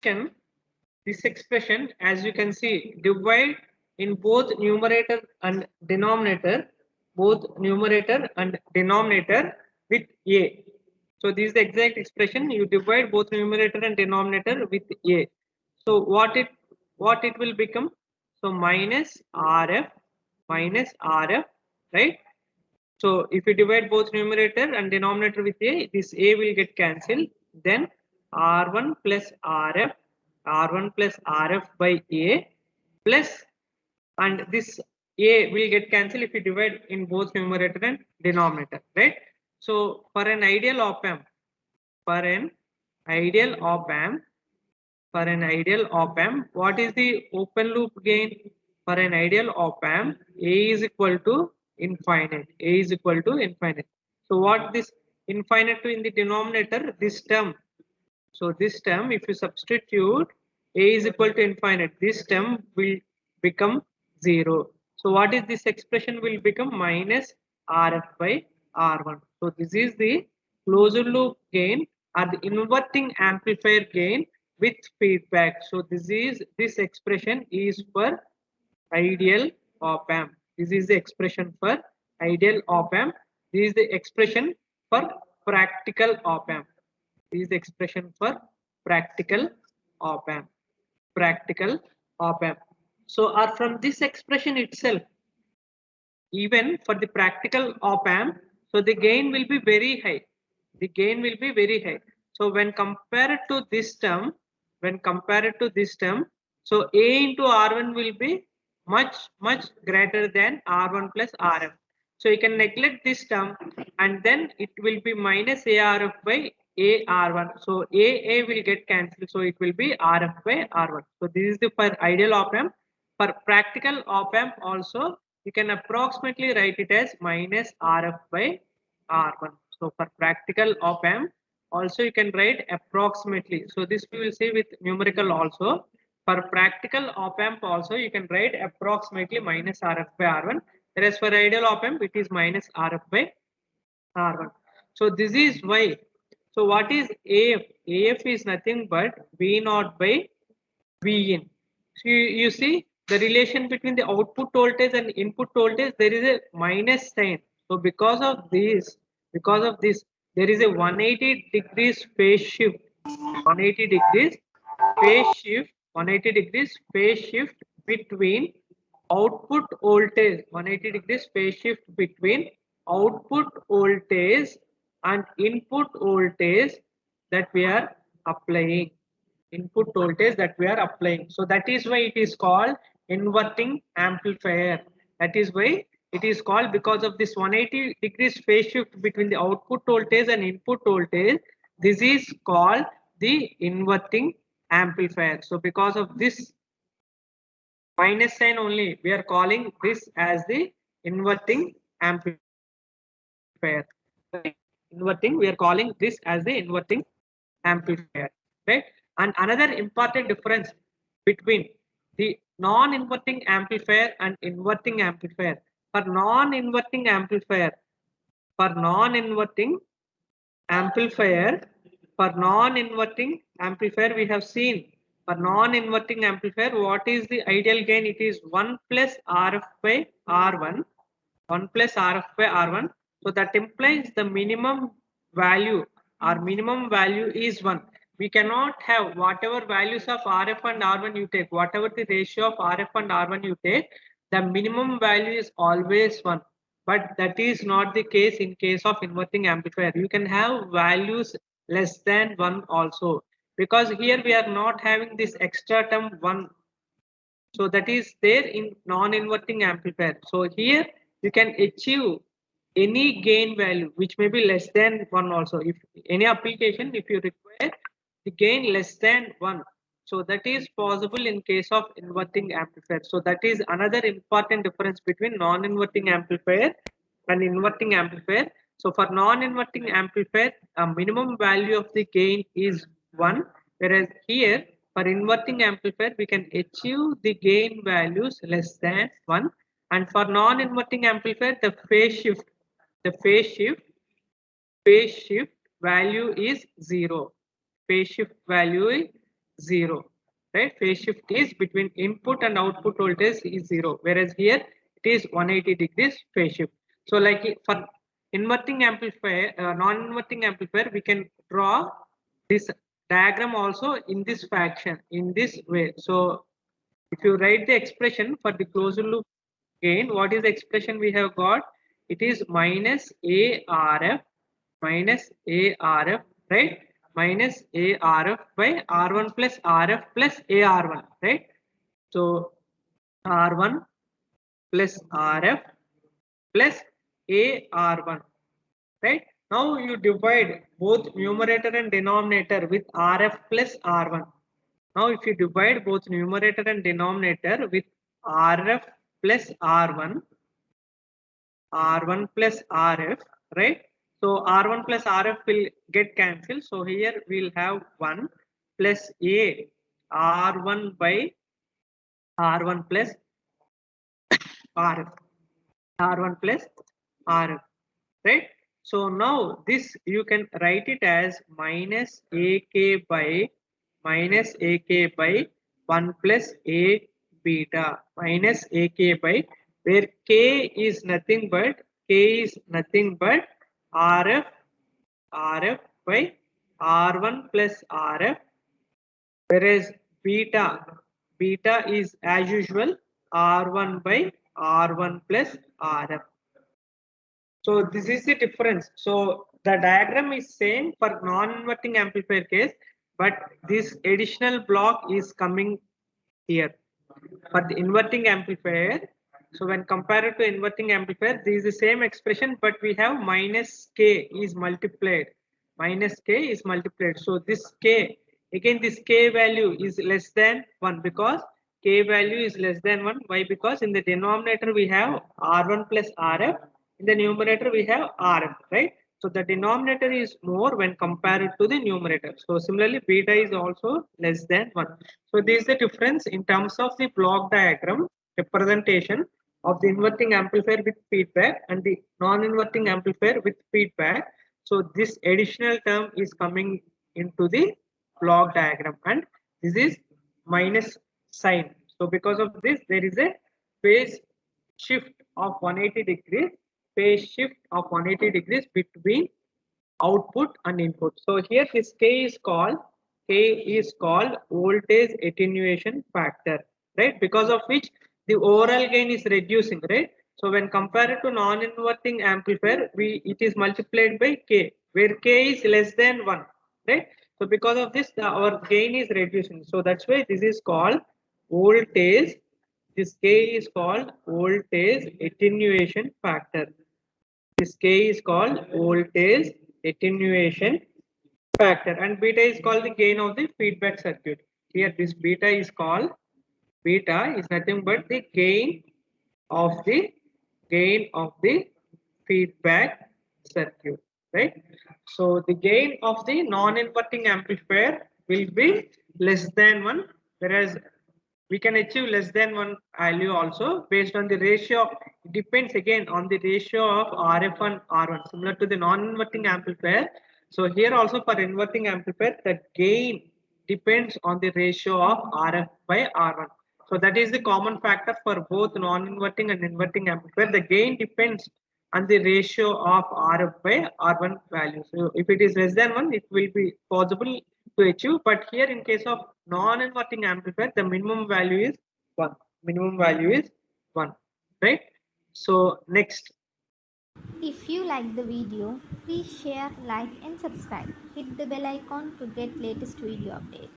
this expression, as you can see, divide in both numerator and denominator, with a. So this is the exact expression. You divide both numerator and denominator with a. So what it will become? So minus RF, right? So if you divide both numerator and denominator with a, this a will get cancelled. Then R1 plus RF by a plus, and this a will get cancelled if you divide in both numerator and denominator, right? So for an ideal op amp, what is the open loop gain? For an ideal op amp, A is equal to infinite. So what this infinite to in the denominator? This term. So this term, if you substitute A is equal to infinite, this term will become 0. So what is this expression will become? Minus RF by R1. So this is the closed loop gain or the inverting amplifier gain with feedback. So this expression is for ideal op amp. This is the expression for ideal op amp. This is the expression for practical op amp. This is the expression for practical op amp. So or from this expression itself, even for the practical op amp, so the gain will be very high. So when compared to this term, so A into R1 will be much greater than R1 plus RF. So you can neglect this term, and then it will be minus ARF by AR1. So AA will get cancelled. So it will be RF by R1. So this is the for ideal op amp. For practical op amp also, you can approximately write it as minus RF by R1. So for practical op amp, also you can write approximately. So this we will see with numerical also. For practical op amp also, you can write approximately minus RF by R1. Whereas for ideal op amp, it is minus RF by R1. So this is why. So what is AF? AF is nothing but V naught by V in. So you see the relation between the output voltage and input voltage, there is a minus sign. So because of this, there is a 180 degrees phase shift. 180 degrees phase shift between output voltage. 180 degrees phase shift between output voltage and input voltage that we are applying. So that is why it is called inverting amplifier. That is why it is called, because of this 180 degrees phase shift between the output voltage and input voltage. This is called the inverting amplifier. So because of this minus sign only, we are calling this as the inverting amplifier. We are calling this as the inverting amplifier, right? And another important difference between the non-inverting amplifier and inverting amplifier. For non-inverting amplifier, we have seen, for non-inverting amplifier, what is the ideal gain? It is 1 plus RF by R1. So that implies the minimum value is 1. We cannot have whatever values of RF and R1 you take, whatever the ratio of RF and R1 you take, the minimum value is always 1. But that is not the case in case of inverting amplifier. You can have values less than 1 also, because here we are not having this extra term 1. So that is there in non-inverting amplifier. So here you can achieve any gain value which may be less than 1 also. If any application, if you require the gain less than 1, so that is possible in case of inverting amplifier. So that is another important difference between non-inverting amplifier and inverting amplifier. So for non-inverting amplifier, a minimum value of the gain is 1, whereas here for inverting amplifier we can achieve the gain values less than 1. And for non-inverting amplifier, the phase shift value is 0. 0, right? Phase shift is between input and output voltage is 0, whereas here it is 180 degrees phase shift. So like for inverting amplifier, non-inverting amplifier, we can draw this diagram also in this fashion, in this way. So if you write the expression for the closed loop gain, what is the expression we have got? It is minus ARF, right? Minus ARF by R1 plus RF plus AR1, right? So R1 plus RF plus AR1, right? Now you divide both numerator and denominator with RF plus R1. Now if you divide both numerator and denominator with RF plus R1, R1 plus RF, right? So R1 plus RF will get cancelled. So here we'll have 1 plus A R1 by R1 plus RF, R1 plus RF, right? So now this you can write it as minus AK by 1 plus A beta minus AK by, where K is nothing but RF by R1 plus RF, whereas beta is as usual R1 by R1 plus RF. So this is the difference. So the diagram is same for non-inverting amplifier case, but this additional block is coming here for the inverting amplifier. So when compared to inverting amplifier, this is the same expression, but we have minus K is multiplied. Minus K is multiplied. So this K, again this K value is less than 1 because K value is less than 1. Why? Because in the denominator we have R1 plus RF. In the numerator we have RF, right? So the denominator is more when compared to the numerator. So similarly, beta is also less than 1. So this is the difference in terms of the block diagram representation of the inverting amplifier with feedback and the non-inverting amplifier with feedback. So this additional term is coming into the block diagram, and this is minus sign. So because of this, there is a phase shift of 180 degrees, between output and input. So here this K is called voltage attenuation factor, right? Because of which the overall gain is reducing, right? So when compared to non-inverting amplifier, it is multiplied by K, where K is less than 1, right? So because of this, our gain is reducing. So that's why this is called voltage. This K is called voltage attenuation factor. This K is called voltage attenuation factor, and beta is called the gain of the feedback circuit. Here this beta is nothing but the gain of the feedback circuit, right? So the gain of the non-inverting amplifier will be less than 1, whereas we can achieve less than 1 value also based on the ratio. It depends again on the ratio of RF and R1, similar to the non-inverting amplifier. So here also for inverting amplifier, the gain depends on the ratio of RF by R1. So that is the common factor for both non-inverting and inverting amplifier. The gain depends on the ratio of RF by R1 value. So if it is less than 1, it will be possible to achieve. But here in case of non-inverting amplifier, the minimum value is 1. Right? So next. If you like the video, please share, like and subscribe. Hit the bell icon to get latest video updates.